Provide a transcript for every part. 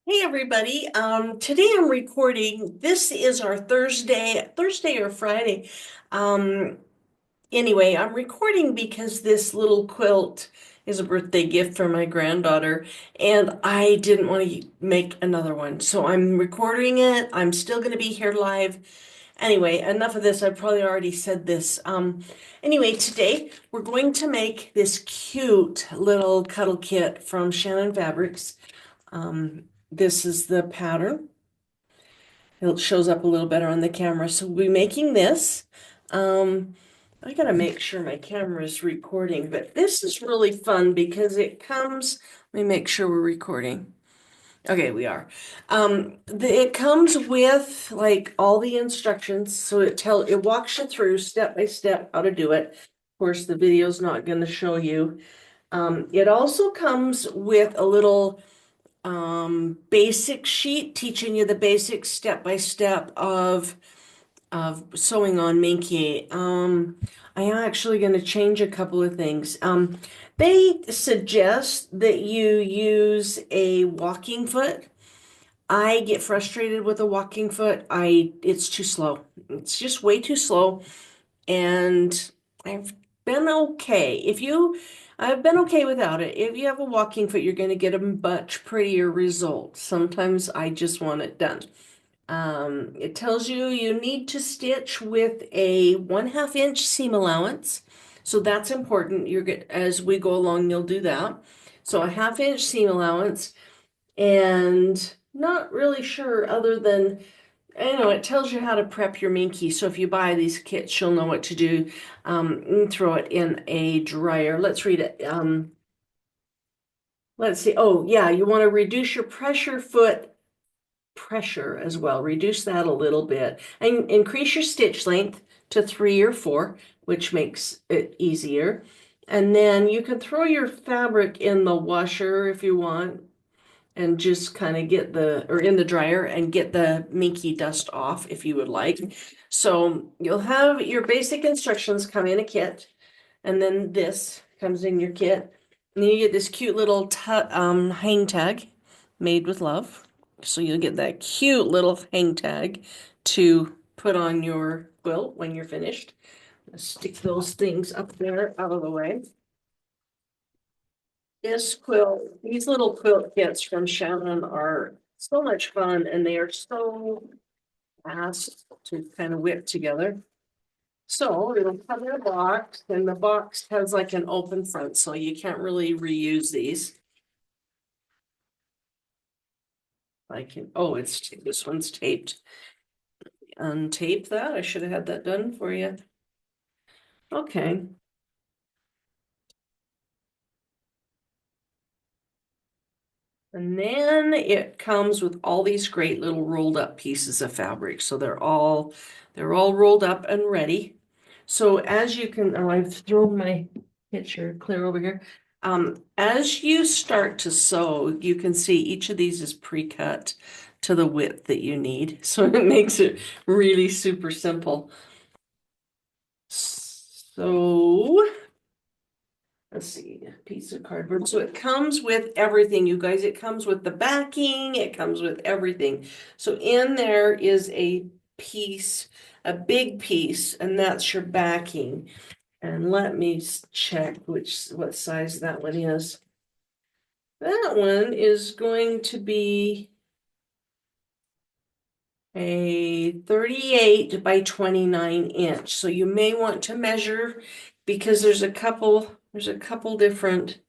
Hey everybody. Today I'm recording. This is our Thursday or Friday. Um, anyway, I'm recording because this little quilt is a birthday gift for my granddaughter, and I didn't want to make another one. So I'm recording it. I'm still going to be here live. Anyway, enough of this. I've probably already said this. Anyway, today we're going to make this cute little cuddle kit from Shannon Fabrics. This is the pattern. It shows up a little better on the camera. So we'll be making this. Um, I gotta make sure my camera is recording, but this is really fun because it comes, let me make sure we're recording. Okay, we are. It comes with like all the instructions, so it walks you through step by step how to do it. Of course, the video's not going to show you. It also comes with a little basic sheet teaching you the basic step by step of sewing on Minky. I am actually going to change a couple of things. They suggest that you use a walking foot. I get frustrated with a walking foot. It's too slow. It's just way too slow. And I've been okay. I've been okay without it. If you have a walking foot, you're going to get a much prettier result. Sometimes I just want it done. It tells you you need to stitch with a 1/2 inch seam allowance. So that's important. As we go along, you'll do that. So a 1/2 inch seam allowance, and not really sure other than it tells you how to prep your Minky. So if you buy these kits, you'll know what to do. Throw it in a dryer. Let's read it. Let's see. Oh, yeah, you want to reduce your foot pressure as well. Reduce that a little bit and increase your stitch length to 3 or 4, which makes it easier. And then you can throw your fabric in the washer if you want and just kind of or in the dryer and get the Minky dust off if you would like. So you'll have your basic instructions come in a kit, and then this comes in your kit. And then you get this cute little hang tag made with love. So you'll get that cute little hang tag to put on your quilt when you're finished. Stick those things up there out of the way. These little quilt kits from Shannon are so much fun, and they are so fast to kind of whip together. So it'll come in a box, and the box has like an open front, so you can't really reuse these. This one's taped. Untape that. I should have had that done for you. Okay. And then it comes with all these great little rolled up pieces of fabric. So they're all rolled up and ready. So as you can, oh, I've thrown my picture clear over here. As you start to sew, you can see each of these is pre-cut to the width that you need. So it makes it really super simple. So let's see, a piece of cardboard. So it comes with everything, you guys. It comes with the backing, it comes with everything. So in there is a big piece, and that's your backing. And let me check what size that one is. That one is going to be a 38 by 29 inch. So you may want to measure because there's a couple different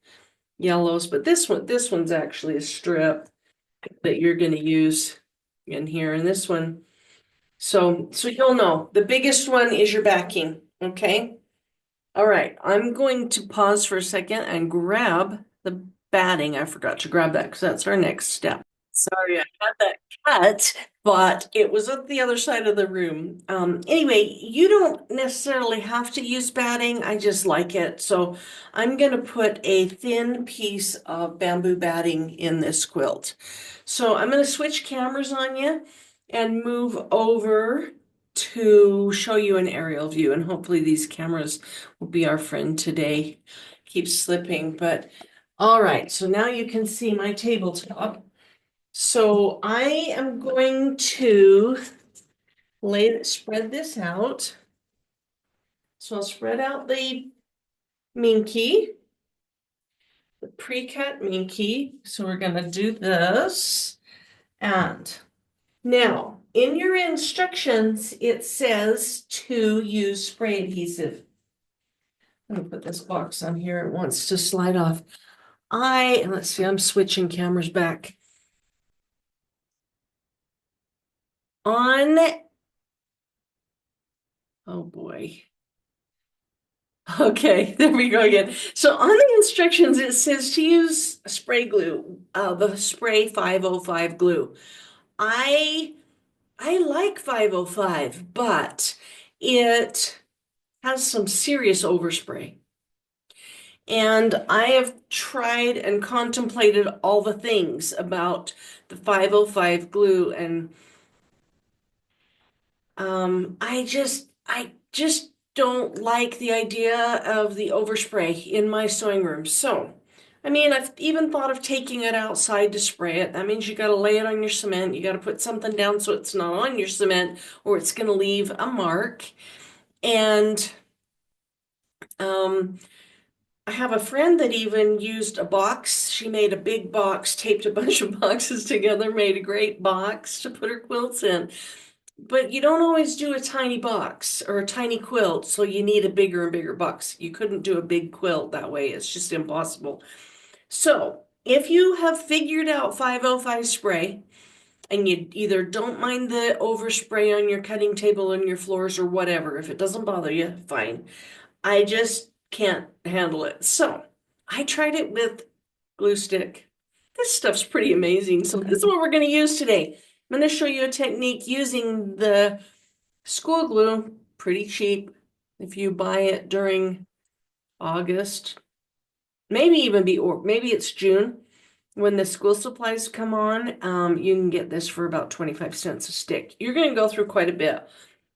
yellows, but this one's actually a strip that you're going to use in here. And this one, so you'll know the biggest one is your backing. Okay. All right. I'm going to pause for a second and grab the batting. I forgot to grab that because that's our next step. Sorry, I had that cut, but it was at the other side of the room. Anyway, you don't necessarily have to use batting. I just like it. So I'm going to put a thin piece of bamboo batting in this quilt. So I'm going to switch cameras on you and move over to show you an aerial view. And hopefully these cameras will be our friend today. Keep slipping, but all right. So now you can see my tabletop. So I am going to spread this out. So I'll spread out the Minky, the pre-cut Minky. So we're gonna do this. And now in your instructions, it says to use spray adhesive. I'm gonna put this box on here. It wants to slide off. Let's see, I'm switching cameras back. On, oh boy. Okay, there we go again. So on the instructions, it says to use spray glue, the spray 505 glue. I I like 505, but it has some serious overspray. And I have tried and contemplated all the things about the 505 glue, and I just don't like the idea of the overspray in my sewing room. So, I mean, I've even thought of taking it outside to spray it. That means you got to lay it on your cement. You got to put something down so it's not on your cement, or it's going to leave a mark. And um, I have a friend that even used a box. She made a big box, taped a bunch of boxes together, made a great box to put her quilts in. But you don't always do a tiny box or a tiny quilt, so you need a bigger and bigger box. You couldn't do a big quilt that way. It's just impossible. So, if you have figured out 505 spray and you either don't mind the overspray on your cutting table and your floors or whatever, if it doesn't bother you, fine. I just can't handle it. So, I tried it with glue stick. This stuff's pretty amazing. So, this is what we're going to use today. I'm going to show you a technique using the school glue, pretty cheap. If you buy it during August, or maybe it's June when the school supplies come on, you can get this for about 25 cents a stick. You're going to go through quite a bit,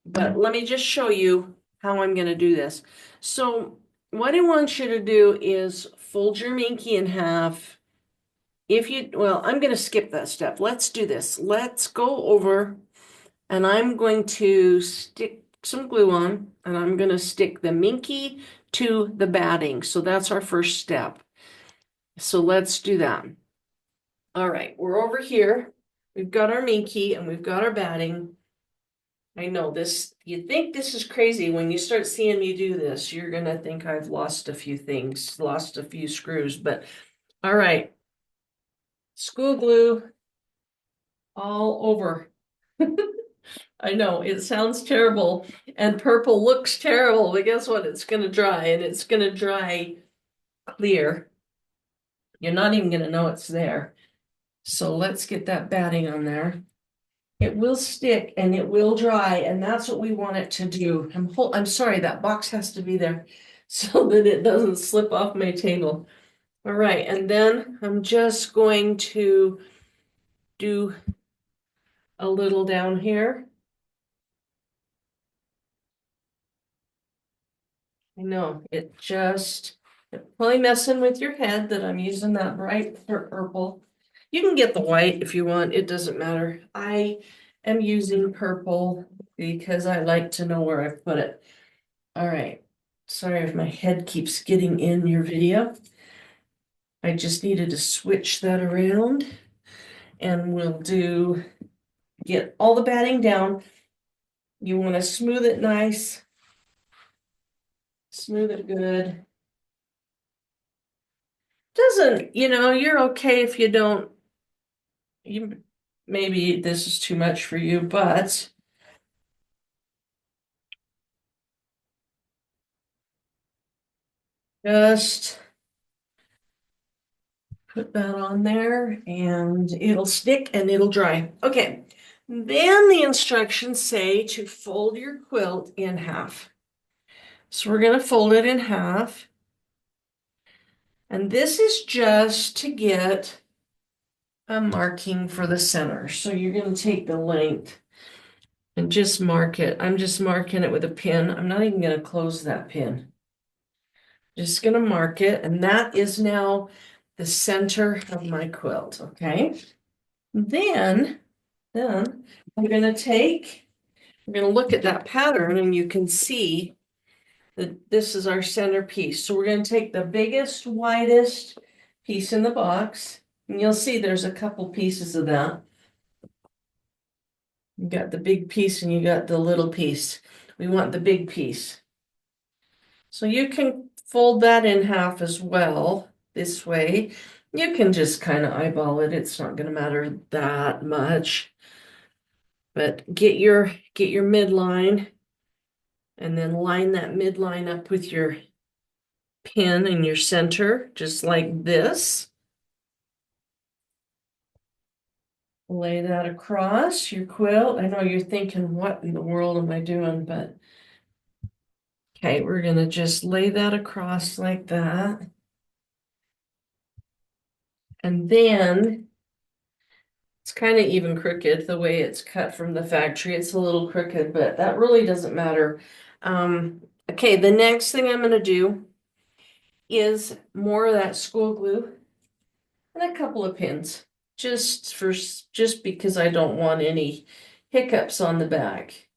but let me just show you how I'm going to do this. So what I want you to do is fold your Minky in half. Well, I'm going to skip that step. Let's do this. Let's go over, and I'm going to stick some glue on, and I'm going to stick the Minky to the batting. So that's our first step. So let's do that. All right, we're over here. We've got our Minky and we've got our batting. I know this, you think this is crazy. When you start seeing me do this, you're going to think I've lost a few things, lost a few screws, but all right. School glue all over. I know it sounds terrible and purple looks terrible, but guess what? It's going to dry, and it's going to dry clear. You're not even going to know it's there. So let's get that batting on there. It will stick and it will dry, and that's what we want it to do. I'm sorry, that box has to be there so that it doesn't slip off my table. All right, and then I'm just going to do a little down here. I know, it's probably messing with your head that I'm using that bright purple. You can get the white if you want, it doesn't matter. I am using purple because I like to know where I put it. All right, sorry if my head keeps getting in your video. I just needed to switch that around, and get all the batting down. You want to smooth it nice, smooth it good. You're okay if you don't, maybe this is too much for you, but just put that on there and it'll stick and it'll dry. Okay, then the instructions say to fold your quilt in half. So we're going to fold it in half. And this is just to get a marking for the center. So you're going to take the length and just mark it. I'm just marking it with a pin. I'm not even going to close that pin. Just going to mark it. And that is now the center of my quilt. Okay. Then, then I'm we're gonna look at that pattern and you can see that this is our centerpiece. So we're gonna take the biggest, widest piece in the box, and you'll see there's a couple pieces of that. You got the big piece and you got the little piece. We want the big piece. So you can fold that in half as well, this way. You can just kind of eyeball it. It's not going to matter that much. But get your midline and then line that midline up with your pin in your center, just like this. Lay that across your quilt. I know you're thinking, what in the world am I doing? But okay, we're gonna just lay that across like that. And then it's kind of even crooked the way it's cut from the factory. It's a little crooked, but that really doesn't matter. Okay, the next thing I'm gonna do is more of that school glue and a couple of pins. Just because I don't want any hiccups on the back.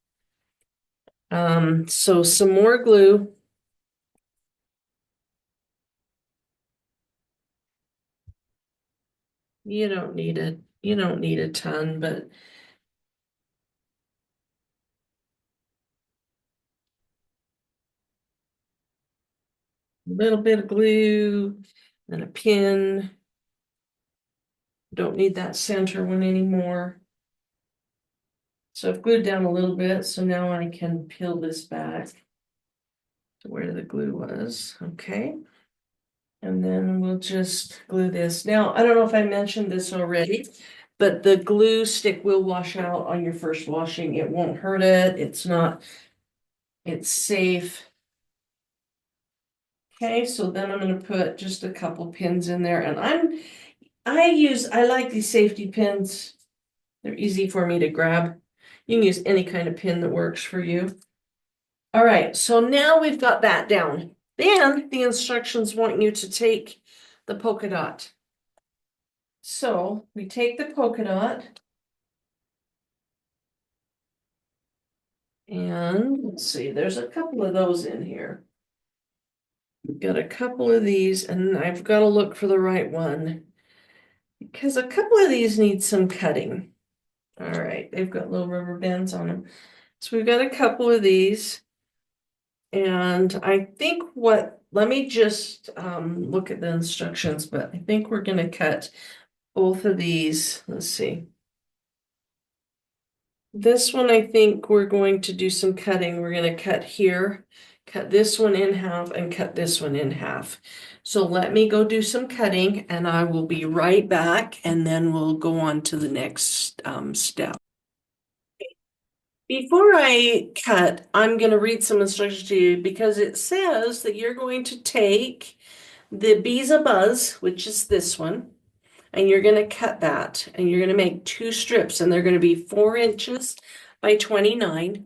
So some more glue. You don't need a ton, but a little bit of glue and a pin. Don't need that center one anymore. So I've glued down a little bit, so now I can peel this back to where the glue was, okay? And then we'll just glue this. Now, I don't know if I mentioned this already, but the glue stick will wash out on your first washing. It won't hurt it. It's safe. Okay, so then I'm gonna put just a couple pins in there, and I like these safety pins. They're easy for me to grab. You can use any kind of pin that works for you. All right, so now we've got that down. Then the instructions want you to take the polka dot. So we take the polka dot and let's see, there's a couple of those in here. We've got a couple of these and I've got to look for the right one because a couple of these need some cutting. All right, they've got little rubber bands on them. So we've got a couple of these. And I think let me just look at the instructions, but I think we're going to cut both of these. Let's see. This one, I think we're going to do some cutting. We're going to cut here, cut this one in half, and cut this one in half. So let me go do some cutting, and I will be right back, and then we'll go on to the next step. Before I cut, I'm going to read some instructions to you because it says that you're going to take the Biza Buzz, which is this one, and you're going to cut that and you're going to make two strips and they're going to be 4 inches by 29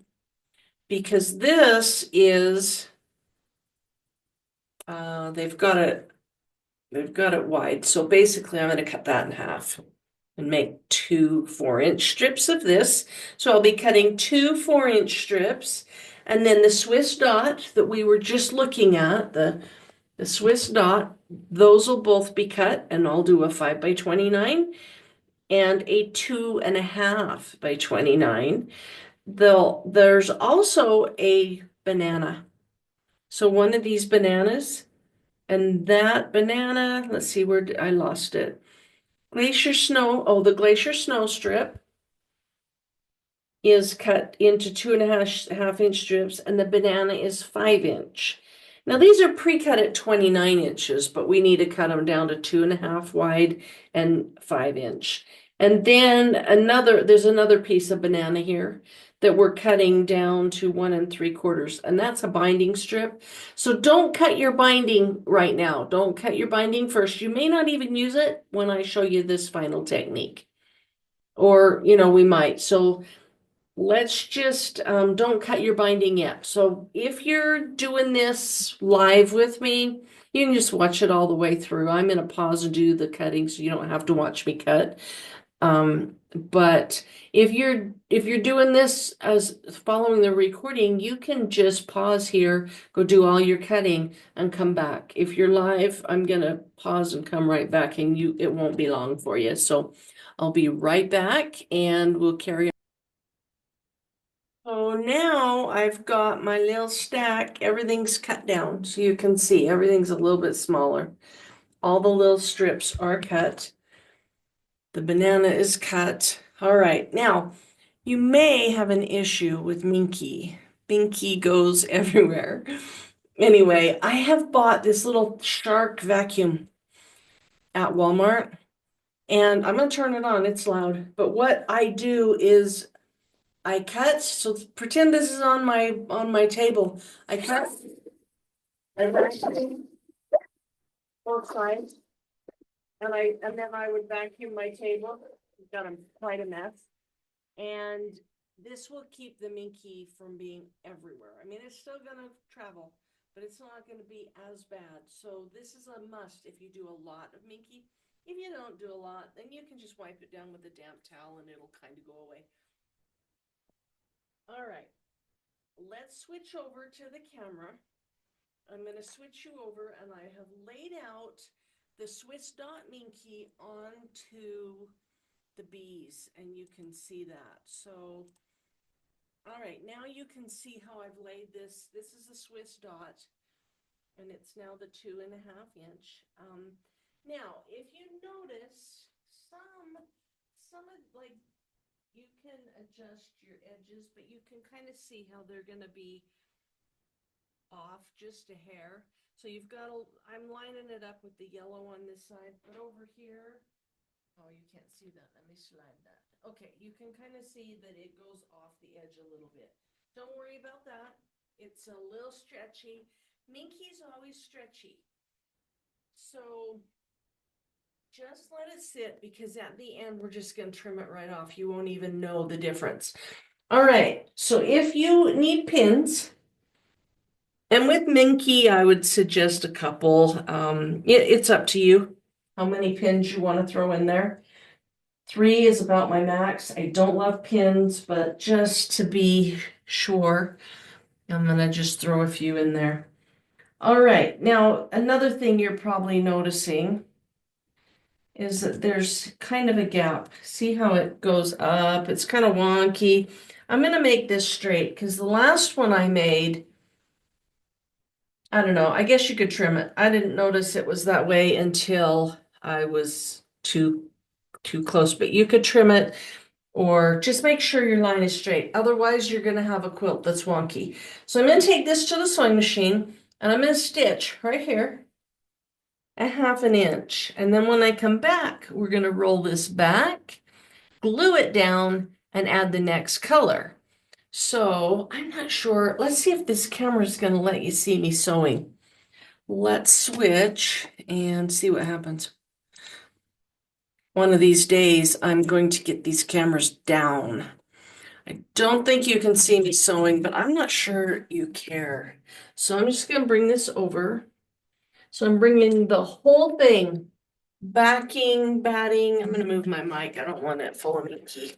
because this is, they've got it wide. So basically I'm going to cut that in half and make two 4-inch strips of this. So I'll be cutting two 4-inch strips. And then the Swiss dot that we were just looking at, the Swiss dot, those will both be cut and I'll do a 5 by 29 and a 2.5 by 29. There's also a banana. So one of these bananas and that banana, let's see where I lost it. Glacier snow, oh, the glacier snow strip is cut into 2.5 inch strips, and the banana is 5 inch. Now these are pre-cut at 29 inches, but we need to cut them down to 2.5 wide and 5 inch. And then there's another piece of banana here that we're cutting down to 1 3/4, and that's a binding strip. So don't cut your binding right now. Don't cut your binding first. You may not even use it when I show you this final technique. Or, we might. So let's just don't cut your binding yet. So if you're doing this live with me, you can just watch it all the way through. I'm going to pause and do the cutting so you don't have to watch me cut. But if you're doing this as following the recording, you can just pause here, go do all your cutting and come back. If you're live, I'm gonna pause and come right back and it won't be long for you. So I'll be right back and we'll carry on. So now I've got my little stack. Everything's cut down so you can see everything's a little bit smaller. All the little strips are cut. The banana is cut. All right, now you may have an issue with Minky. Minky goes everywhere. Anyway, I have bought this little shark vacuum at Walmart and I'm gonna turn it on. It's loud. But what I do is I cut, so pretend this is on my table. I cut, I vacuum both sides, and then I would vacuum my table. Got quite a mess. And this will keep the Minky from being everywhere. I mean, it's still gonna travel, but it's not gonna be as bad. So this is a must if you do a lot of Minky. If you don't do a lot, then you can just wipe it down with a damp towel and it'll kind of go away. All right, let's switch over to the camera. I'm gonna switch you over and I have laid out the Swiss dot Minky onto the bees and you can see that. So all right, now you can see how I've laid this. This is a Swiss dot, and it's now the 2.5 inch. Now, if you notice, some of like you can adjust your edges, but you can kind of see how they're going to be off just a hair. So you've got I'm lining it up with the yellow on this side, but over here, oh, you can't see that. Let me slide that. Okay, you can kind of see that it goes off the edge a little bit. Don't worry about that. It's a little stretchy. Minky's always stretchy. So just let it sit because at the end, we're just going to trim it right off. You won't even know the difference. All right, so if you need pins, and with Minky, I would suggest a couple. It's up to you how many pins you want to throw in there. 3 is about my max. I don't love pins, but just to be sure, I'm gonna just throw a few in there. All right, now another thing you're probably noticing is that there's kind of a gap. See how it goes up? It's kind of wonky. I'm gonna make this straight because the last one I made, I don't know, I guess you could trim it. I didn't notice it was that way until I was too close, but you could trim it or just make sure your line is straight. Otherwise, you're going to have a quilt that's wonky. So I'm going to take this to the sewing machine and I'm going to stitch right here 1/2 inch. And then when I come back, we're going to roll this back, glue it down, and add the next color. So I'm not sure. Let's see if this camera is going to let you see me sewing. Let's switch and see what happens. One of these days, I'm going to get these cameras down. I don't think you can see me sewing, but I'm not sure you care. So I'm just going to bring this over. So I'm bringing the whole thing, backing, batting. I'm going to move my mic. I don't want it full of Minky.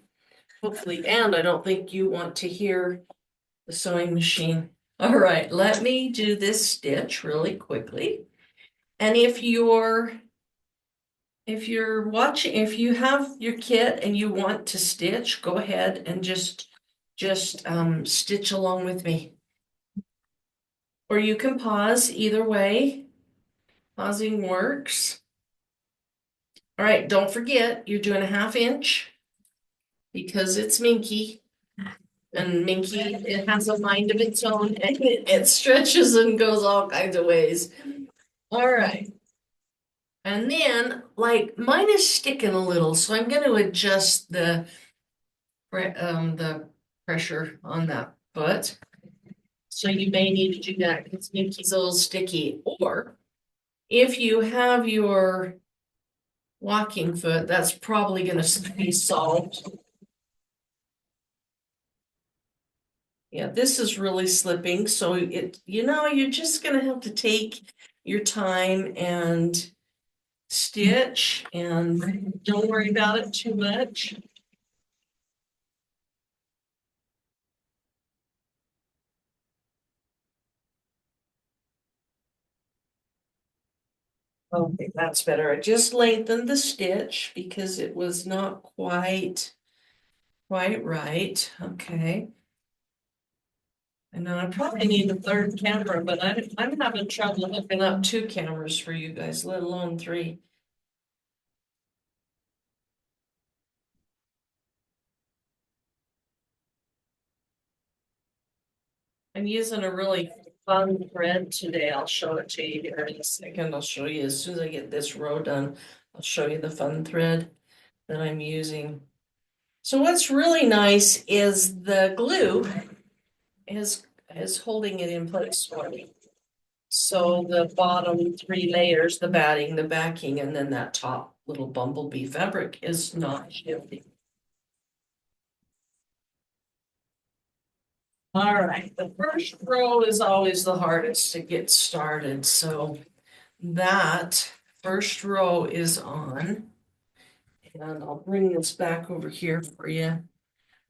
Hopefully, and I don't think you want to hear the sewing machine. All right, let me do this stitch really quickly. And if you're watching, if you have your kit and you want to stitch, go ahead and just stitch along with me. Or you can pause, either way. Pausing works. All right, don't forget, you're doing 1/2 inch because it's Minky. And Minky, it has a mind of its own and it stretches and goes all kinds of ways. All right. And then, like, mine is sticking a little, so I'm going to adjust the pressure on that foot. So you may need to do that because Minky's a little sticky. Or if you have your walking foot, that's probably going to be solved. Yeah, this is really slipping. So you're just going to have to take your time and stitch and don't worry about it too much. Okay, that's better. I just lengthened the stitch because it was not quite right. Okay. And now I probably need a third camera, but I'm having trouble hooking up two cameras for you guys, let alone three. I'm using a really fun thread today. I'll show it to you here in a second. I'll show you as soon as I get this row done. I'll show you the fun thread that I'm using. So what's really nice is the glue is holding it in place for me. So the bottom three layers, the batting, the backing, and then that top little bumblebee fabric is not shifting. All right, the first row is always the hardest to get started. So that first row is on. And I'll bring this back over here for you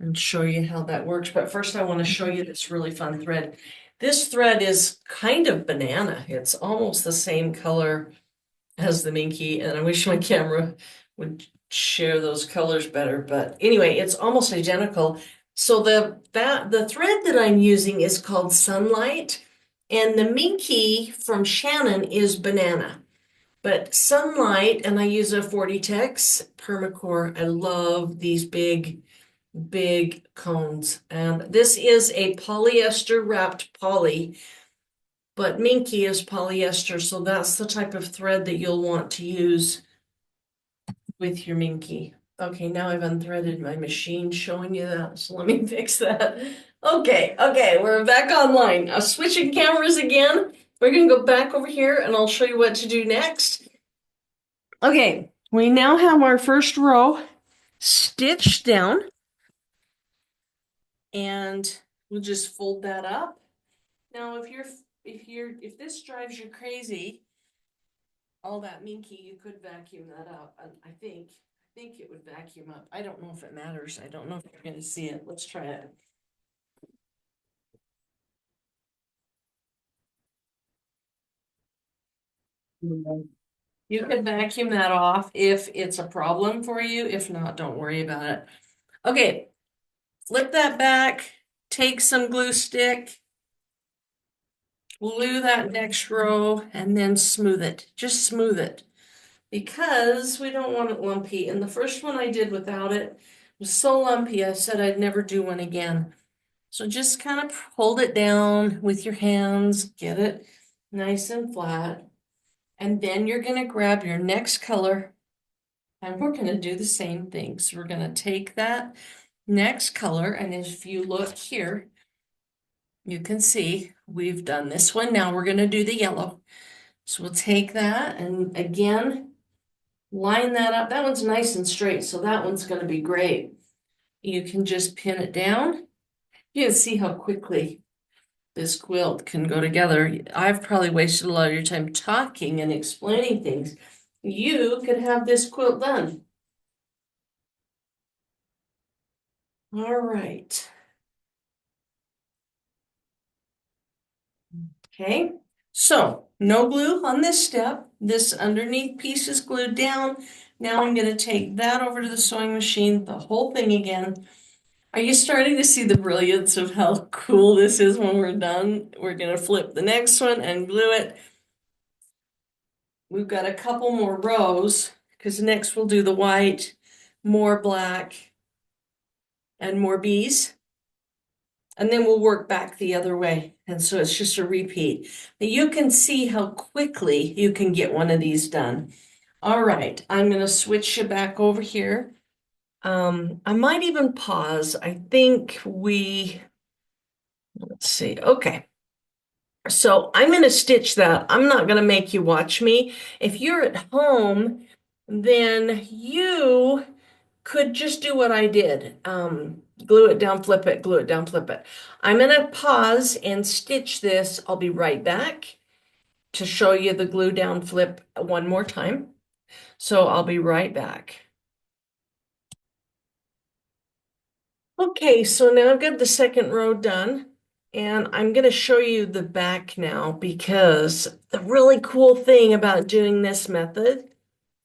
and show you how that works. But first I want to show you this really fun thread. This thread is kind of banana. It's almost the same color as the Minky, and I wish my camera would share those colors better. But anyway, it's almost identical. So the thread that I'm using is called Sunlight, and the Minky from Shannon is banana. But Sunlight, and I use a 40 Tex Permacore. I love these big cones. And this is a polyester wrapped poly, but Minky is polyester, so that's the type of thread that you'll want to use with your Minky. Okay, now I've unthreaded my machine showing you that, so let me fix that. Okay, we're back online. Switching cameras again. We're gonna go back over here and I'll show you what to do next. Okay, we now have our first row stitched down, and we'll just fold that up. Now, if this drives you crazy, all that Minky, you could vacuum that up. I think it would vacuum up. I don't know if it matters. I don't know if you're gonna see it. Let's try it. You can vacuum that off if it's a problem for you. If not, don't worry about it. Okay, flip that back, take some glue stick, glue that next row, and then smooth it. Just smooth it because we don't want it lumpy. And the first one I did without it was so lumpy, I said I'd never do one again. So just kind of hold it down with your hands, get it nice and flat. And then you're going to grab your next color and we're going to do the same thing. So we're going to take that next color, and if you look here, you can see we've done this one. Now we're going to do the yellow. So we'll take that and again, line that up. That one's nice and straight, so that one's going to be great. You can just pin it down. You can see how quickly this quilt can go together. I've probably wasted a lot of your time talking and explaining things. You could have this quilt done. All right. Okay, so no glue on this step. This underneath piece is glued down. Now I'm going to take that over to the sewing machine, the whole thing again. Are you starting to see the brilliance of how cool this is when we're done? We're going to flip the next one and glue it. We've got a couple more rows because next we'll do the white, more black, and more bees. And then we'll work back the other way. And so it's just a repeat. But you can see how quickly you can get one of these done. All right, I'm going to switch you back over here. I might even pause. Let's see. Okay. So I'm going to stitch that. I'm not going to make you watch me. If you're at home, then you could just do what I did. Glue it down, flip it, glue it down, flip it. I'm going to pause and stitch this. I'll be right back to show you the glue down flip one more time. So I'll be right back. Okay, so now I've got the second row done, and I'm going to show you the back now because the really cool thing about doing this method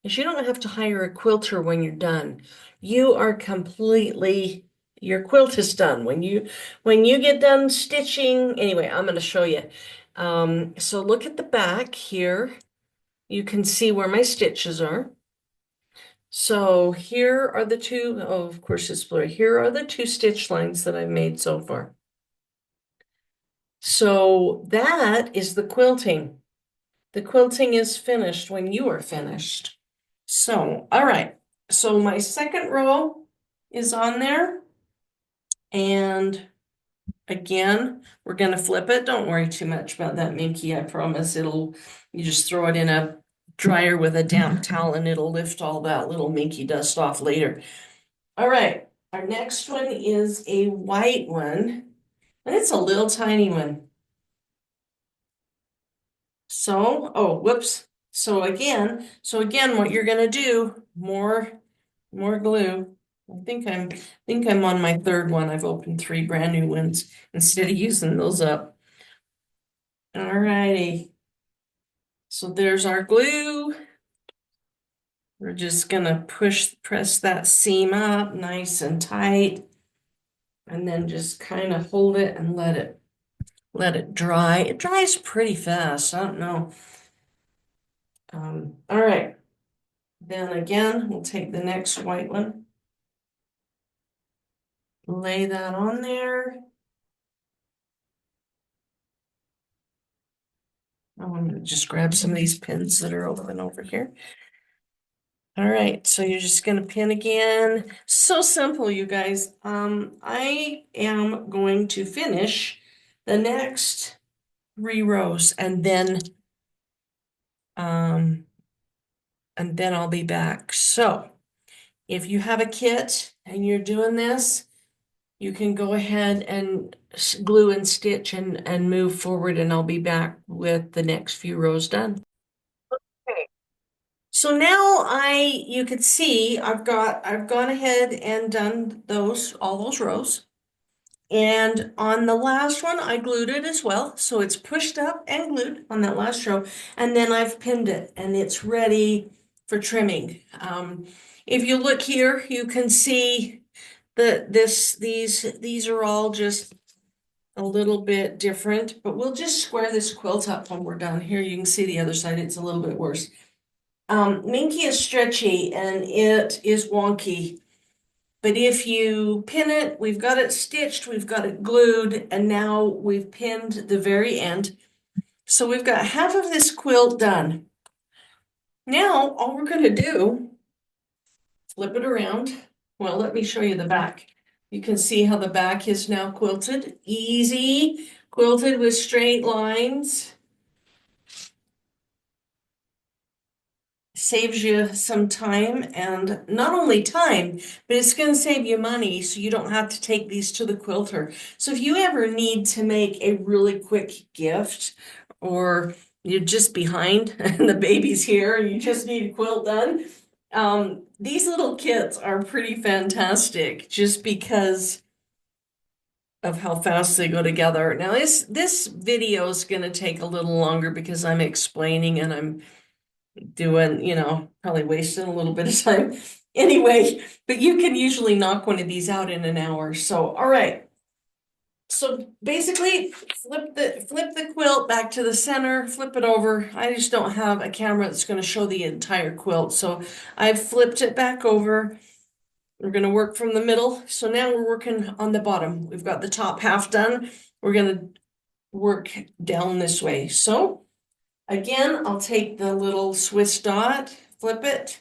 is you don't have to hire a quilter when you're done. You are completely, your quilt is done. When you get done stitching, anyway, I'm going to show you. So look at the back here. You can see where my stitches are. So here are the two, oh, of course it's blurry. Here are the two stitch lines that I've made so far. So that is the quilting. The quilting is finished when you are finished. So, all right. So my second row is on there. And again, we're going to flip it. Don't worry too much about that, Minky. I promise you just throw it in a dryer with a damp towel and it'll lift all that little Minky dust off later. All right. Our next one is a white one, and it's a little tiny one. So, oh, whoops. So again, what you're gonna do, more glue. I think I'm on my third one. I've opened three brand new ones instead of using those up. All righty. So there's our glue. We're just gonna press that seam up nice and tight, and then just kind of hold it and let it dry. It dries pretty fast. I don't know. All right. Then again, we'll take the next white one, lay that on there. I'm gonna just grab some of these pins that are over and over here. All right, so you're just gonna pin again. So simple, you guys. I am going to finish the next three rows um, and then I'll be back. So if you have a kit and you're doing this, you can go ahead and glue and stitch and move forward, and I'll be back with the next few rows done. Okay. So now you could see I've gone ahead and done all those rows. And on the last one, I glued it as well. So it's pushed up and glued on that last row. And then I've pinned it and it's ready for trimming. If you look here, you can see that these are all just a little bit different, but we'll just square this quilt up when we're done. Here you can see the other side, it's a little bit worse. Minky is stretchy and it is wonky. But if you pin it, we've got it stitched, we've got it glued, and now we've pinned the very end. So we've got half of this quilt done. Now, all we're going to do, flip it around. Well, let me show you the back. You can see how the back is now quilted. Easy, quilted with straight lines. Saves you some time, and not only time, but it's going to save you money so you don't have to take these to the quilter. So if you ever need to make a really quick gift, or you're just behind and the baby's here and you just need a quilt done, these little kits are pretty fantastic just because of how fast they go together. Now this video is going to take a little longer because I'm explaining and I'm doing, probably wasting a little bit of time anyway, but you can usually knock one of these out in an hour. So, all right. So basically flip the quilt back to the center, flip it over. I just don't have a camera that's going to show the entire quilt. So I've flipped it back over. We're going to work from the middle. So now we're working on the bottom. We've got the top half done. We're going to work down this way. So again, I'll take the little Swiss dot, flip it,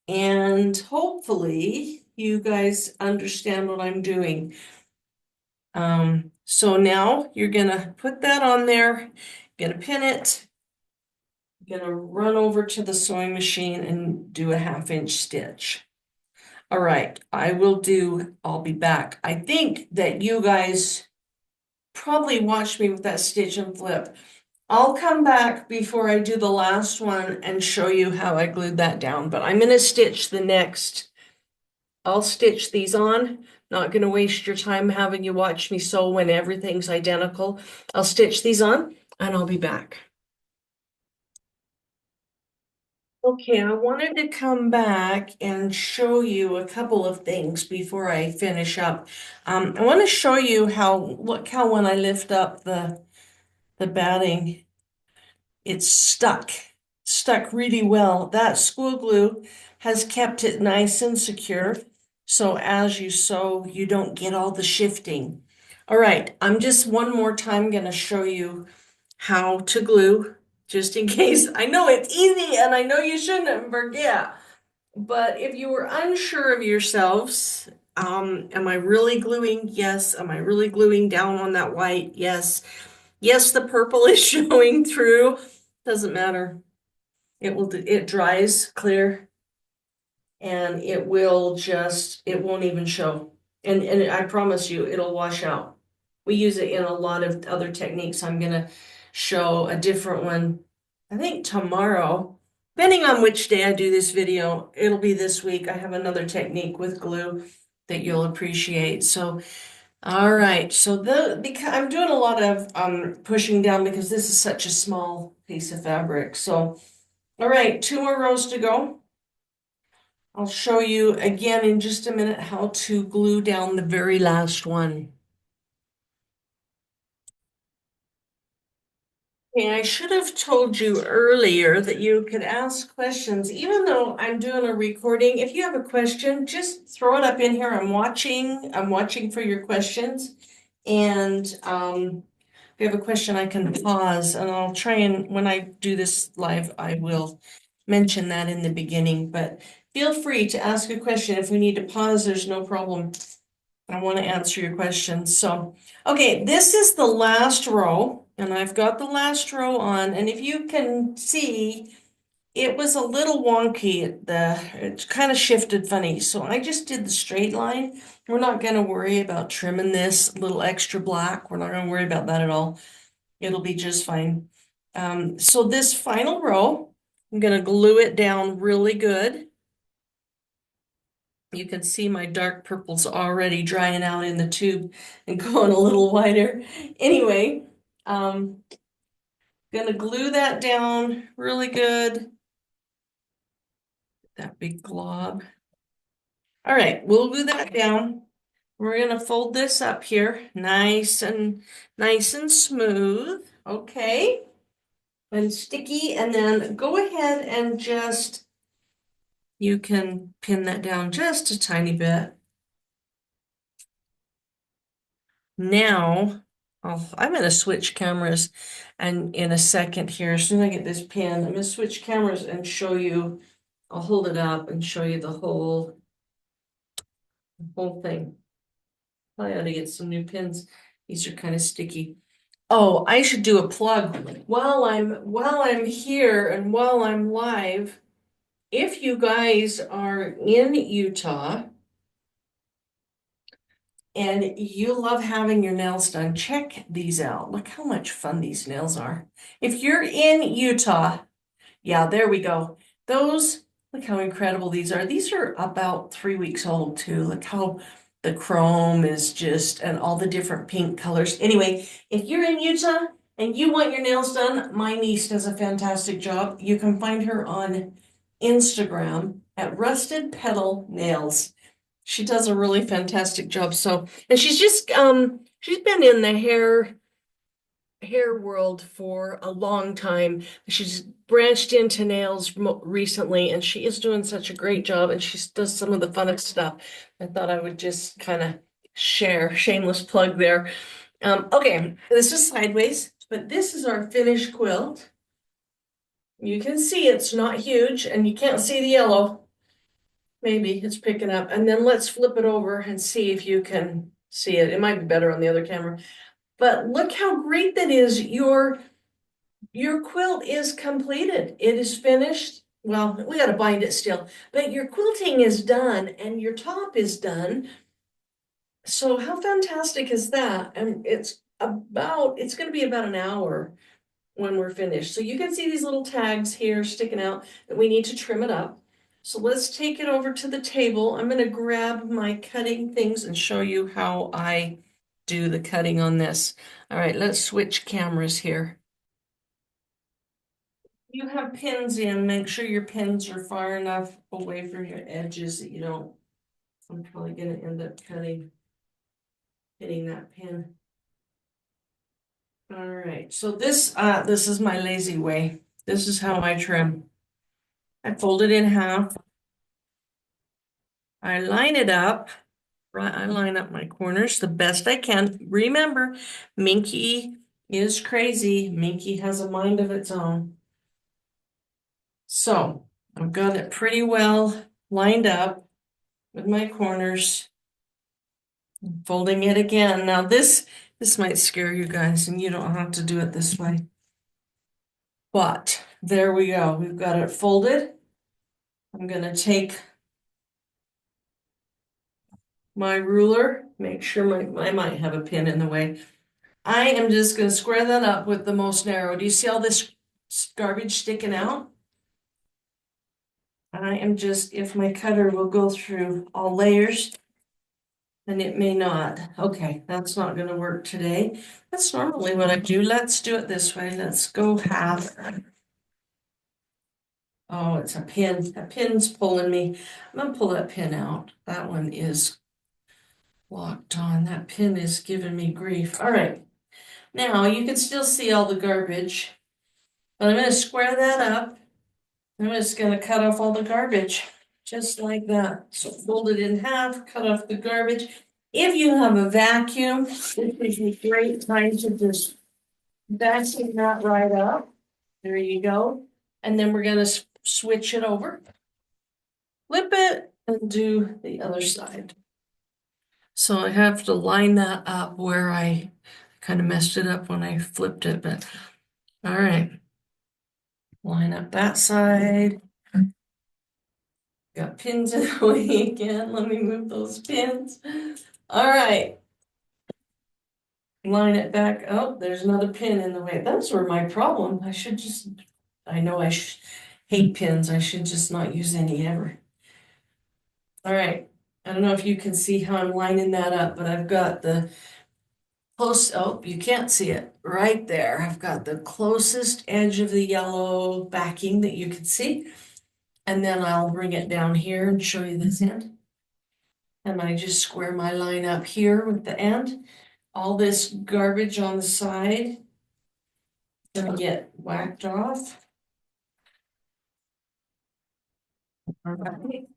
and hopefully you guys understand what I'm doing. So now you're gonna put that on there, gonna pin it, gonna run over to the sewing machine and do a 1/2 inch stitch. All right, I'll be back. I think that you guys probably watched me with that stitch and flip. I'll come back before I do the last one and show you how I glued that down, but I'm gonna stitch the next. I'll stitch these on. Not gonna waste your time having you watch me sew when everything's identical. I'll stitch these on and I'll be back. Okay, I wanted to come back and show you a couple of things before I finish up. I want to show you look how when I lift up the batting, it's stuck really well. That school glue has kept it nice and secure. So as you sew, you don't get all the shifting. All right, I'm just one more time going to show you how to glue, just in case. I know it's easy and I know you shouldn't forget. But if you were unsure of yourselves, am I really gluing? Yes. Am I really gluing down on that white? Yes. Yes, the purple is showing through. Doesn't matter. It dries clear and it won't even show. And I promise you, it'll wash out. We use it in a lot of other techniques. I'm gonna show a different one, I think tomorrow. Depending on which day I do this video, it'll be this week. I have another technique with glue that you'll appreciate. So, all right. So because I'm doing a lot of pushing down because this is such a small piece of fabric. So, all right, two more rows to go. I'll show you again in just a minute how to glue down the very last one. Okay, I should have told you earlier that you could ask questions, even though I'm doing a recording. If you have a question, just throw it up in here. I'm watching for your questions. And if you have a question, I can pause and I'll try and when I do this live, I will mention that in the beginning, but feel free to ask a question. If we need to pause, there's no problem. I want to answer your questions. So, okay, this is the last row, and I've got the last row on. And if you can see, it was a little wonky. It kind of shifted funny. So I just did the straight line. We're not going to worry about trimming this little extra black. We're not going to worry about that at all. It'll be just fine. So this final row, I'm going to glue it down really good. You can see my dark purple's already drying out in the tube and going a little wider. Anyway, gonna glue that down really good. That big glob. All right, we'll glue that down. We're gonna fold this up here, nice and smooth. Okay, and sticky, and then go ahead and you can pin that down just a tiny bit. Now, I'm going to switch cameras and in a second here, as soon as I get this pin, I'm going to switch cameras and show you, I'll hold it up and show you the whole thing. I ought to get some new pins. These are kind of sticky. Oh, I should do a plug while I'm here and while I'm live. If you guys are in Utah, and you love having your nails done, check these out. Look how much fun these nails are. If you're in Utah, yeah, there we go. Look how incredible these are. These are about 3 weeks old too. Look how the chrome is just, and all the different pink colors. Anyway, if you're in Utah and you want your nails done, my niece does a fantastic job. You can find her on Instagram at Rusted Petal Nails. She does a really fantastic job. So, and she's been in the hair world for a long time. She's branched into nails recently, and she is doing such a great job, and she does some of the funnest stuff. I thought I would just kind of share, shameless plug there. Okay, this is sideways, but this is our finished quilt. You can see it's not huge, and you can't see the yellow. Maybe it's picking up. And then let's flip it over and see if you can see it. It might be better on the other camera. But look how great that is. Your quilt is completed. It is finished. Well, we got to bind it still, but your quilting is done and your top is done. So how fantastic is that? And it's going to be about an hour when we're finished. So you can see these little tags here sticking out that we need to trim it up. So let's take it over to the table. I'm going to grab my cutting things and show you how I do the cutting on this. All right, let's switch cameras here. You have pins in, make sure your pins are far enough away from your edges that you don't, I'm probably going to end up hitting that pin. All right, so this is my lazy way. This is how I trim. I fold it in half. I line it up. I line up my corners the best I can. Remember, Minky is crazy. Minky has a mind of its own. So I've got it pretty well lined up with my corners. Folding it again. Now this might scare you guys, and you don't have to do it this way. But there we go. We've got it folded. I'm going to take my ruler, make sure I might have a pin in the way. I am just going to square that up with the most narrow. Do you see all this garbage sticking out? I am just, if my cutter will go through all layers, and it may not. Okay, that's not going to work today. That's normally what I do. Let's do it this way. Let's go half. Oh, it's a pin. A pin's pulling me. I'm going to pull that pin out. That one is locked on. That pin is giving me grief. All right. Now you can still see all the garbage, but I'm going to square that up. I'm just going to cut off all the garbage, just like that. So fold it in half, cut off the garbage. If you have a vacuum, this is a great time to just vacuum that right up. There you go. And then we're going to switch it over, flip it, and do the other side. So I have to line that up where I kind of messed it up when I flipped it, but all right. Line up that side. Got pins in the way again. Let me move those pins. All right. Line it back up. There's another pin in the way. Those were my problem. I know I hate pins. I should just not use any ever. All right. I don't know if you can see how I'm lining that up, but I've got the oh, you can't see it right there. I've got the closest edge of the yellow backing that you can see. And then I'll bring it down here and show you this end. And I just square my line up here with the end. All this garbage on the side gonna get whacked off. All right.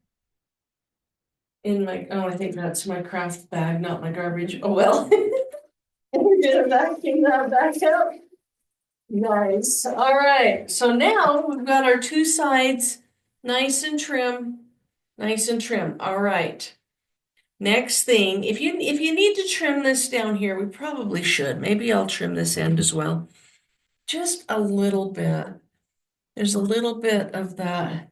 I think that's my craft bag, not my garbage. Oh, well. We're gonna vacuum that back up. Nice. All right. So now we've got our two sides nice and trim, nice and trim. All right. Next thing, if you need to trim this down here, we probably should. Maybe I'll trim this end as well. Just a little bit. There's a little bit of that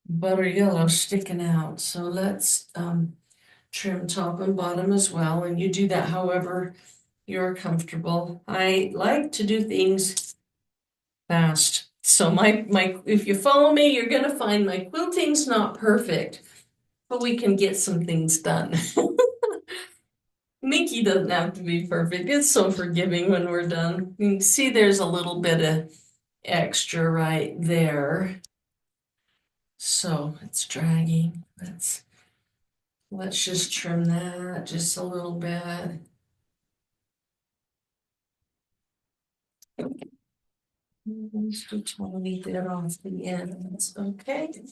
butter yellow sticking out. So let's trim top and bottom as well. And you do that however you're comfortable. I like to do things fast. So if you follow me, you're gonna find my quilting's not perfect, but we can get some things done. Minky doesn't have to be perfect. It's so forgiving when we're done. You can see there's a little bit of extra right there. So it's dragging. Let's just trim that just a little bit. Just totally bit off the ends. Okay.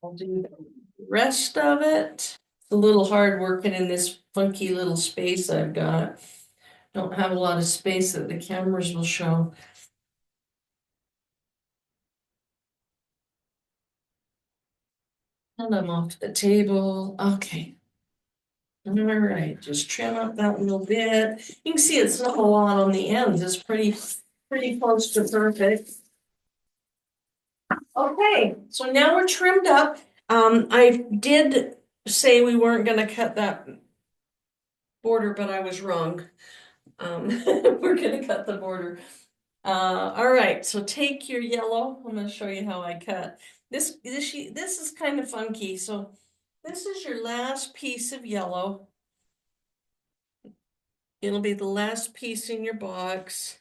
I'll do the rest of it. It's a little hard working in this funky little space I've got. Don't have a lot of space that the cameras will show. And I'm off the table. Okay. All right, just trim up that little bit. You can see it's not a lot on the ends. It's pretty close to perfect. Okay, so now we're trimmed up. I did say we weren't gonna cut that border, but I was wrong. We're gonna cut the border. All right, so take your yellow. I'm gonna show you how I cut. This is kind of funky. So this is your last piece of yellow. It'll be the last piece in your box.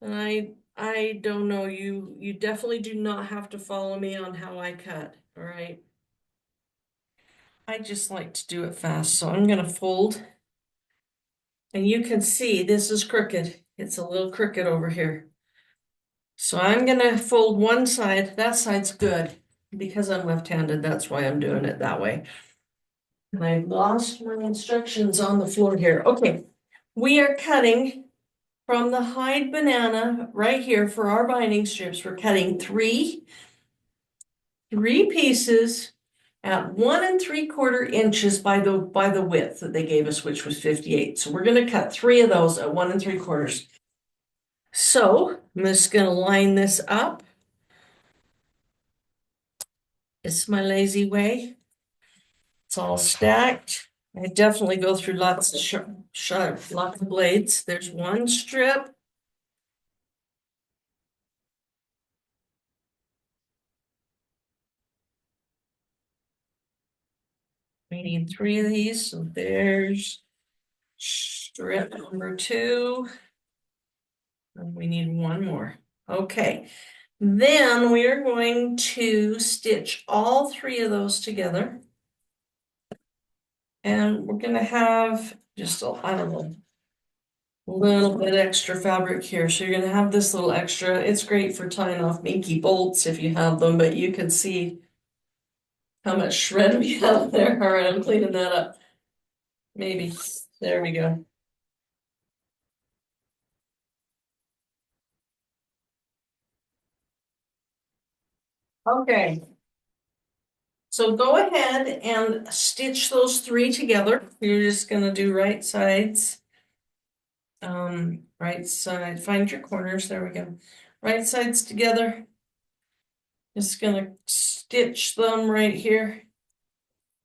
And I don't know, you definitely do not have to follow me on how I cut, all right? I just like to do it fast, so I'm gonna fold. And you can see this is crooked. It's a little crooked over here. So I'm gonna fold one side. That side's good. Because I'm left-handed, that's why I'm doing it that way. And I lost my instructions on the floor here. Okay, we are cutting from the hide banana right here for our binding strips. We're cutting three pieces at 1 3/4 inches by the width that they gave us, which was 58. So we're going to cut three of those at 1 3/4. So I'm just going to line this up. It's my lazy way. It's all stacked. I definitely go through lots of lots of blades. There's one strip. We need three of these. So there's strip number 2. And we need one more. Okay. Then we are going to stitch all three of those together. And we're going to have just, I don't know, a little bit extra fabric here. So you're going to have this little extra. It's great for tying off Minky bolts if you have them, but you can see how much shred we have there. All right, I'm cleaning that up. Maybe. There we go. Okay. So go ahead and stitch those three together. You're just going to do right sides. Right side, find your corners. There we go. Right sides together. Just gonna stitch them right here.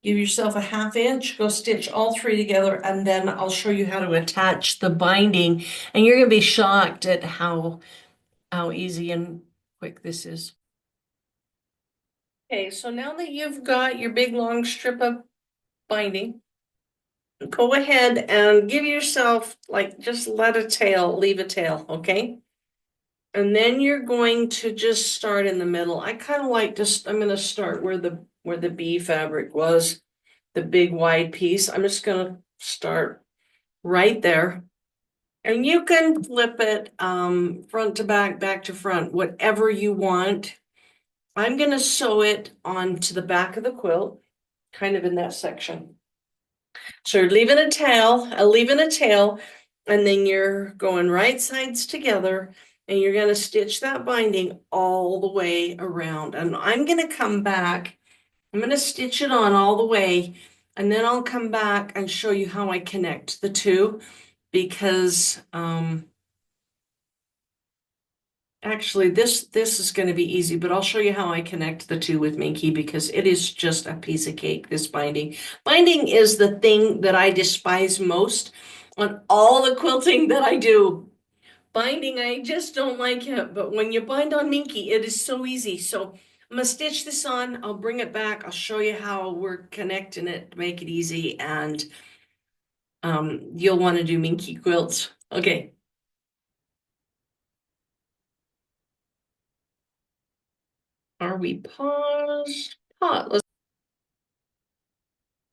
Give yourself a 1/2 inch, go stitch all three together, and then I'll show you how to attach the binding. And you're gonna be shocked at how easy and quick this is. Okay, so now that you've got your big long strip of binding, go ahead and give yourself, like, just leave a tail, okay? And then you're going to just start in the middle. I kind of like to, I'm going to start where the bee fabric was, the big wide piece. I'm just going to start right there. And you can flip it front to back, back to front, whatever you want. I'm going to sew it onto the back of the quilt, kind of in that section. So you're leaving a tail, and then you're going right sides together, and you're going to stitch that binding all the way around. And I'm going to come back, I'm going to stitch it on all the way, and then I'll come back and show you how I connect the two, because actually this is going to be easy, but I'll show you how I connect the two with Minky, because it is just a piece of cake, this binding. Binding is the thing that I despise most on all the quilting that I do. Binding, I just don't like it, but when you bind on Minky, it is so easy. So I'm gonna stitch this on, I'll bring it back, I'll show you how we're connecting it to make it easy, and you'll want to do Minky quilts. Okay. Are we paused? Pause.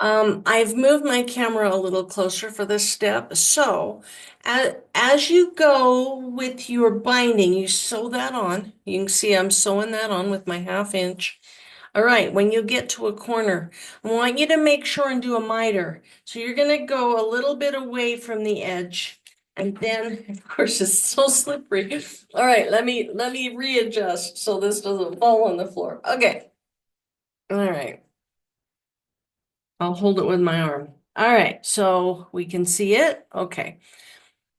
I've moved my camera a little closer for this step. So as you go with your binding, you sew that on. You can see I'm sewing that on with my 1/2 inch. All right, when you get to a corner, I want you to make sure and do a miter. So you're going to go a little bit away from the edge. And then, of course, it's so slippery. All right, let me readjust so this doesn't fall on the floor. Okay. All right. I'll hold it with my arm. All right, so we can see it. Okay.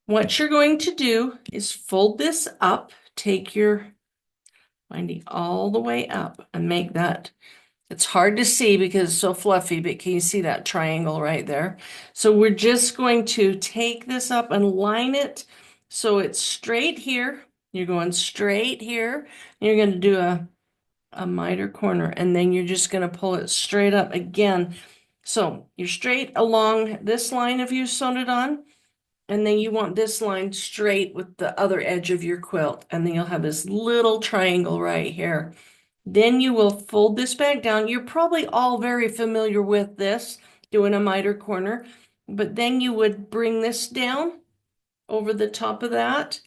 What you're going to do is fold this up, take your binding all the way up and make that It's hard to see because it's so fluffy, but can you see that triangle right there? So we're just going to take this up and line it so it's straight here. You're going straight here. You're going to do a miter corner, and then you're just going to pull it straight up again. So you're straight along this line if you sewn it on, and then you want this line straight with the other edge of your quilt, and then you'll have this little triangle right here. Then you will fold this back down. You're probably all very familiar with this, doing a miter corner, but then you would bring this down over the top of that.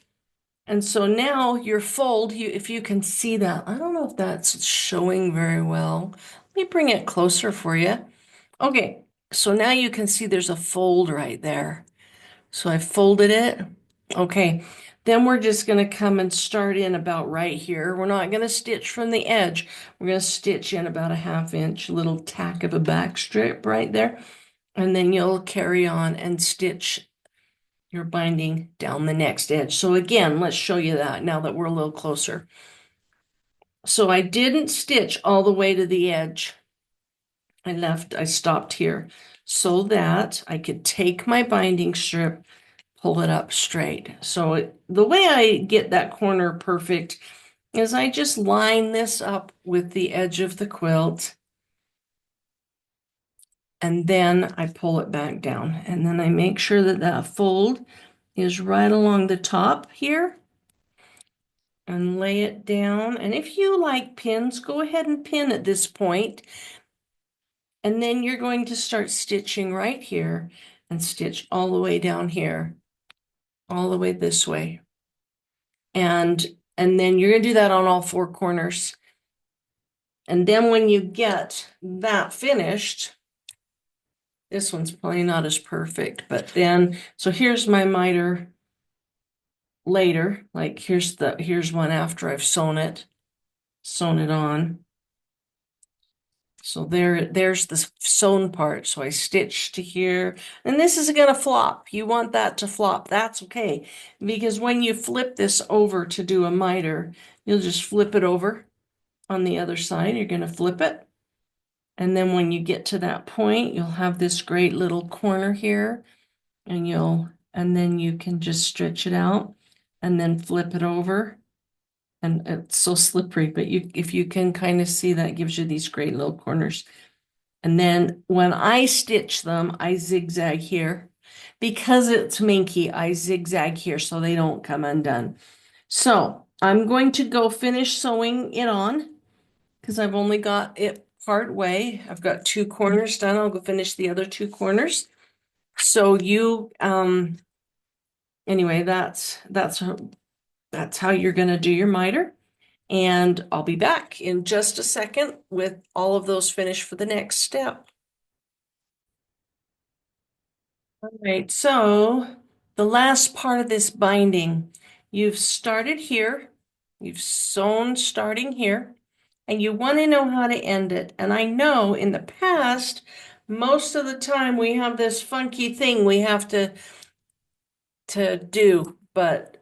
And so now your fold, if you can see that, I don't know if that's showing very well. Let me bring it closer for you. Okay, so now you can see there's a fold right there. So I folded it. Okay, then we're just going to come and start in about right here. We're not going to stitch from the edge. We're going to stitch in about a 1/2 inch little tack of a back strip right there. And then you'll carry on and stitch your binding down the next edge. So again, let's show you that now that we're a little closer. So I didn't stitch all the way to the edge. I stopped here so that I could take my binding strip, pull it up straight. So the way I get that corner perfect is I just line this up with the edge of the quilt, and then I pull it back down, and then I make sure that that fold is right along the top here, and lay it down. And if you like pins, go ahead and pin at this point. And then you're going to start stitching right here and stitch all the way down here, all the way this way. And then you're going to do that on all 4 corners. And then when you get that finished, this one's probably not as perfect, but then, so here's my miter later, like here's one after I've sewn it on. So there's the sewn part. So I stitch to here, and this is going to flop. You want that to flop. That's okay. Because when you flip this over to do a miter, you'll just flip it over on the other side. You're going to flip it. And then when you get to that point, you'll have this great little corner here, and then you can just stretch it out and then flip it over. And it's so slippery, but if you can kind of see, that gives you these great little corners. And then when I stitch them, I zigzag here. Because it's Minky, I zigzag here so they don't come undone. So I'm going to go finish sewing it on because I've only got it part way. I've got 2 corners done. I'll go finish the other 2 corners. So anyway, that's how you're going to do your miter. And I'll be back in just a second with all of those finished for the next step. All right, so the last part of this binding, you've started here, you've sewn starting here, and you want to know how to end it. And I know in the past, most of the time we have this funky thing we have to do, but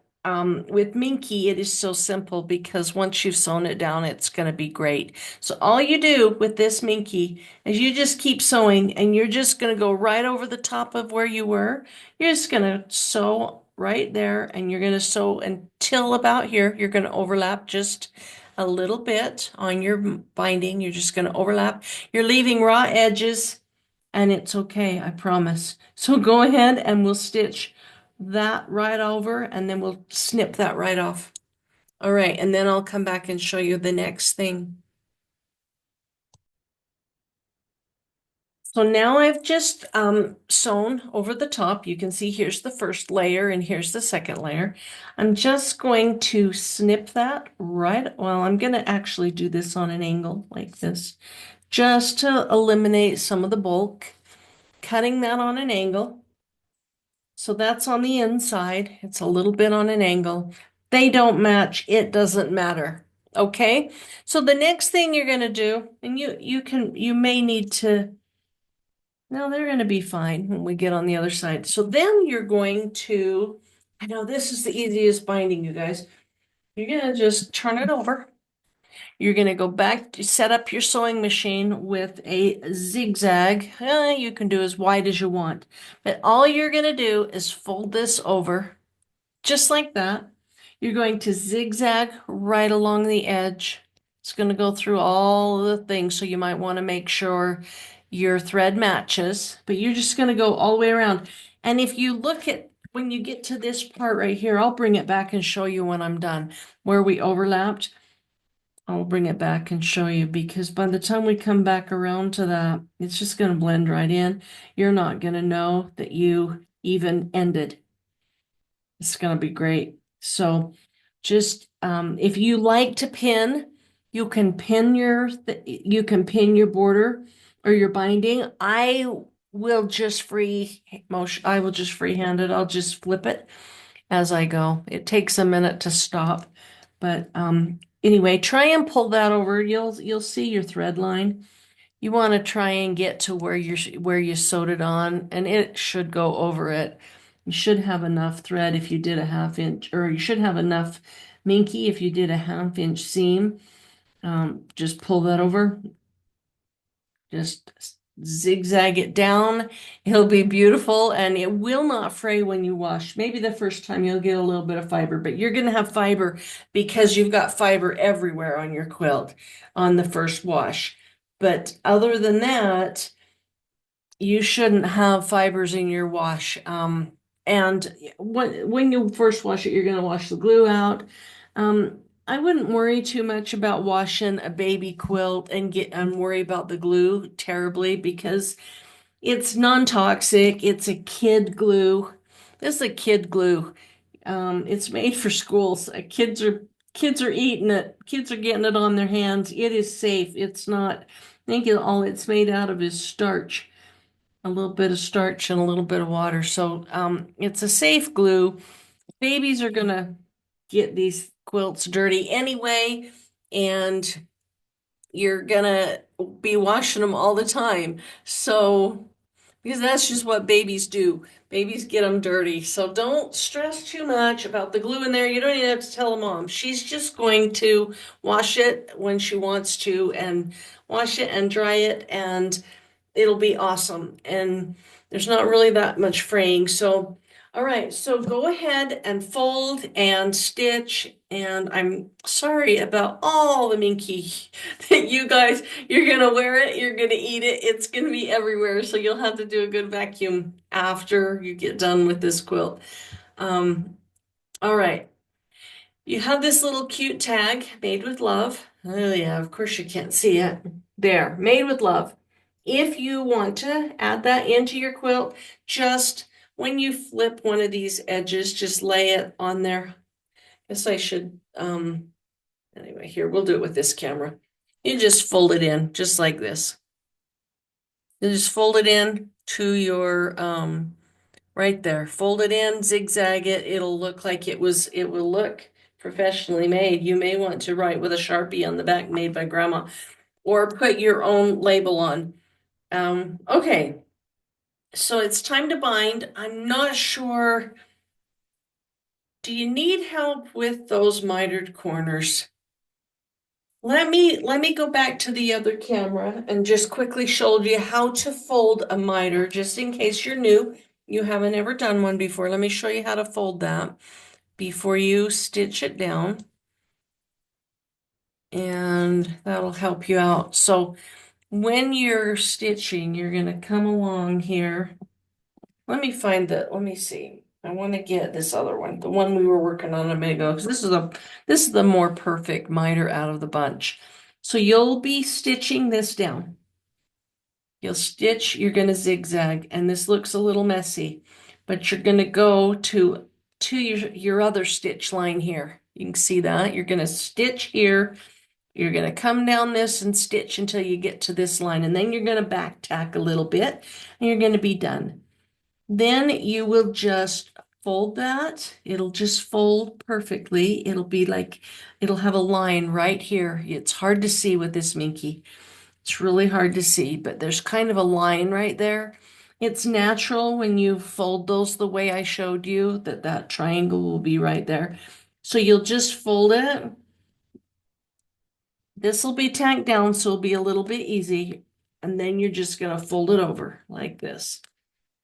with Minky, it is so simple because once you've sewn it down, it's going to be great. So all you do with this Minky is you just keep sewing, and you're just going to go right over the top of where you were. You're just going to sew right there, and you're going to sew until about here. You're going to overlap just a little bit on your binding. You're just going to overlap. You're leaving raw edges, and it's okay, I promise. So go ahead and we'll stitch that right over, and then we'll snip that right off. All right, and then I'll come back and show you the next thing. So now I've just sewn over the top. You can see here's the first layer and here's the second layer. I'm just going to snip that right. Well, I'm going to actually do this on an angle like this, just to eliminate some of the bulk. Cutting that on an angle. So that's on the inside. It's a little bit on an angle. They don't match. It doesn't matter. Okay. So the next thing you're going to do, and you may need to, no, they're going to be fine when we get on the other side. So then you're going to, I know this is the easiest binding, you guys. You're going to just turn it over. You're going to go back to set up your sewing machine with a zigzag. You can do as wide as you want, but all you're going to do is fold this over just like that. You're going to zigzag right along the edge. It's going to go through all the things, so you might want to make sure your thread matches, but you're just going to go all the way around. And if you look at when you get to this part right here, I'll bring it back and show you when I'm done where we overlapped. I'll bring it back and show you because by the time we come back around to that, it's just going to blend right in. You're not going to know that you even ended. It's going to be great. So just if you like to pin, you can pin your border or your binding. I will just freehand it. I'll just flip it as I go. It takes a minute to stop, but anyway, try and pull that over. You'll see your thread line. You want to try and get to where you sewed it on, and it should go over it. You should have enough thread if you did a 1/2 inch, or you should have enough minky if you did a 1/2 inch seam. Just pull that over. Just zigzag it down. It'll be beautiful and it will not fray when you wash. Maybe the first time you'll get a little bit of fiber, but you're going to have fiber because you've got fiber everywhere on your quilt on the first wash. But other than that, you shouldn't have fibers in your wash. And when you first wash it, you're going to wash the glue out. I wouldn't worry too much about washing a baby quilt and worry about the glue terribly because it's non-toxic. It's a kid glue. This is a kid glue. It's made for schools. Kids are eating it. Kids are getting it on their hands. It is safe. It's not. I think all it's made out of is starch, a little bit of starch and a little bit of water. So it's a safe glue. Babies are gonna get these quilts dirty anyway, and you're gonna be washing them all the time. So because that's just what babies do. Babies get them dirty. So don't stress too much about the glue in there. You don't even have to tell a mom. She's just going to wash it when she wants to and wash it and dry it and it'll be awesome. And there's not really that much fraying. So, all right, so go ahead and fold and stitch. And I'm sorry about all the minky that you guys, you're gonna wear it, you're gonna eat it, it's gonna be everywhere. So you'll have to do a good vacuum after you get done with this quilt. Um, all right. You have this little cute tag, made with love. Oh yeah, of course you can't see it. There, made with love. If you want to add that into your quilt, just when you flip one of these edges, just lay it on there. Guess I should, anyway, here, we'll do it with this camera. You just fold it in, just like this. You just fold it in to your, right there. Fold it in, zigzag it. It'll look like it will look professionally made. You may want to write with a Sharpie on the back, made by grandma, or put your own label on. Okay, so it's time to bind. I'm not sure. Do you need help with those mitered corners? Let me go back to the other camera and just quickly show you how to fold a miter, just in case you're new. You haven't ever done one before. Let me show you how to fold that before you stitch it down. And that'll help you out. So when you're stitching, you're going to come along here. Let me see. I want to get this other one, the one we were working on a minute ago, because this is the more perfect miter out of the bunch. So you'll be stitching this down. You're going to zigzag, and this looks a little messy, but you're going to go to your other stitch line here. You can see that. You're going to stitch here. You're going to come down this and stitch until you get to this line, and then you're going to back tack a little bit, and you're going to be done. Then you will just fold that. It'll just fold perfectly. It'll have a line right here. It's hard to see with this Minky. It's really hard to see, but there's kind of a line right there. It's natural when you fold those the way I showed you that that triangle will be right there. So you'll just fold it This will be tacked down, so it'll be a little bit easy. And then you're just gonna fold it over like this.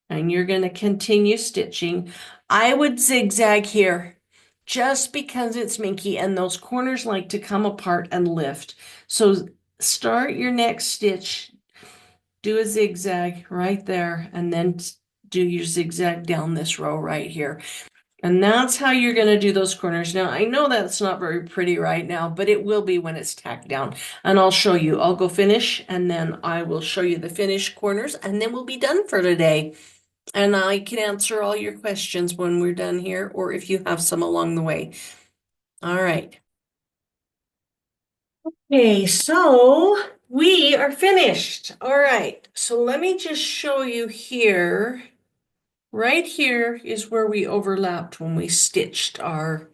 And you're gonna continue stitching. I would zigzag here just because it's Minky and those corners like to come apart and lift. So start your next stitch, do a zigzag right there, and then do your zigzag down this row right here. And that's how you're going to do those corners. Now, I know that's not very pretty right now, but it will be when it's tacked down. And I'll show you. I'll go finish, and then I will show you the finished corners, and then we'll be done for today. And I can answer all your questions when we're done here, or if you have some along the way. All right. Okay, so we are finished. All right. So let me just show you here. Right here is where we overlapped when we stitched when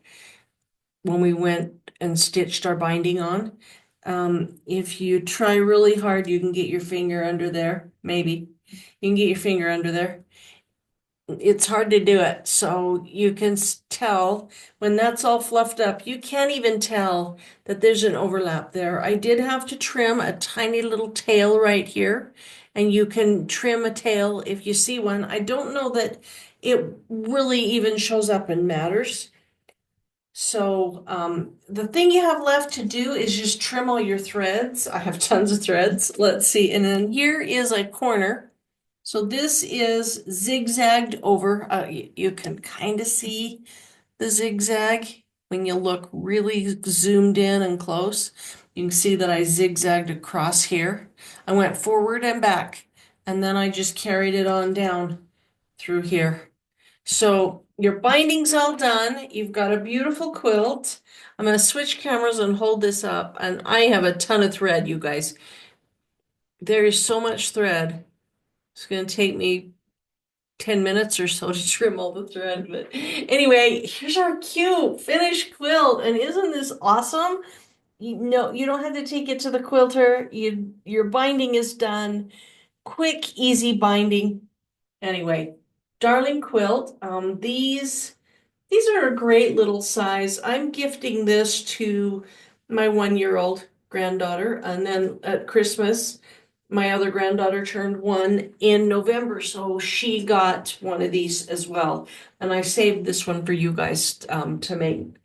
we went and stitched our binding on. If you try really hard, you can get your finger under there. Maybe you can get your finger under there. It's hard to do it. So you can tell when that's all fluffed up, you can't even tell that there's an overlap there. I did have to trim a tiny little tail right here, and you can trim a tail if you see one. I don't know that it really even shows up and matters. So the thing you have left to do is just trim all your threads. I have tons of threads. Let's see. And then here is a corner. So this is zigzagged over. You can kind of see the zigzag when you look really zoomed in and close. You can see that I zigzagged across here. I went forward and back, and then I just carried it on down through here. So your binding's all done. You've got a beautiful quilt. I'm going to switch cameras and hold this up. And I have a ton of thread, you guys. There is so much thread. It's going to take me 10 minutes or so to trim all the thread. But anyway, here's our cute finished quilt. And isn't this awesome? You don't have to take it to the quilter. Your binding is done. Quick, easy binding. Anyway, darling quilt. These are a great little size. I'm gifting this to my 1-year-old granddaughter. And then at Christmas, my other granddaughter turned 1 in November. So she got one of these as well. And I saved this one for you guys to make.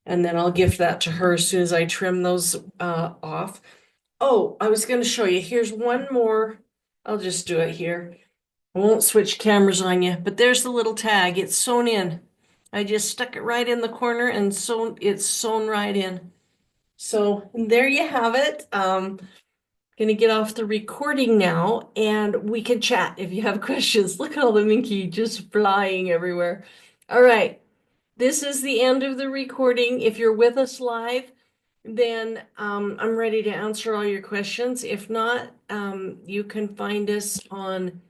And then I'll gift that to her as soon as I trim those off. Oh, I was going to show you. Here's one more. I'll just do it here. I won't switch cameras on you, but there's the little tag. It's sewn in. I just stuck it right in the corner and it's sewn right in. So there you have it. Gonna get off the recording now and we can chat if you have questions. Look at all the Minky just flying everywhere. All right. This is the end of the recording. If you're with us live, then I'm ready to answer all your questions. If not, you can find us on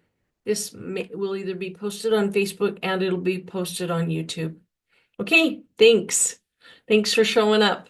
this will either be posted on Facebook and it'll be posted on YouTube. Okay, thanks. Thanks for showing up.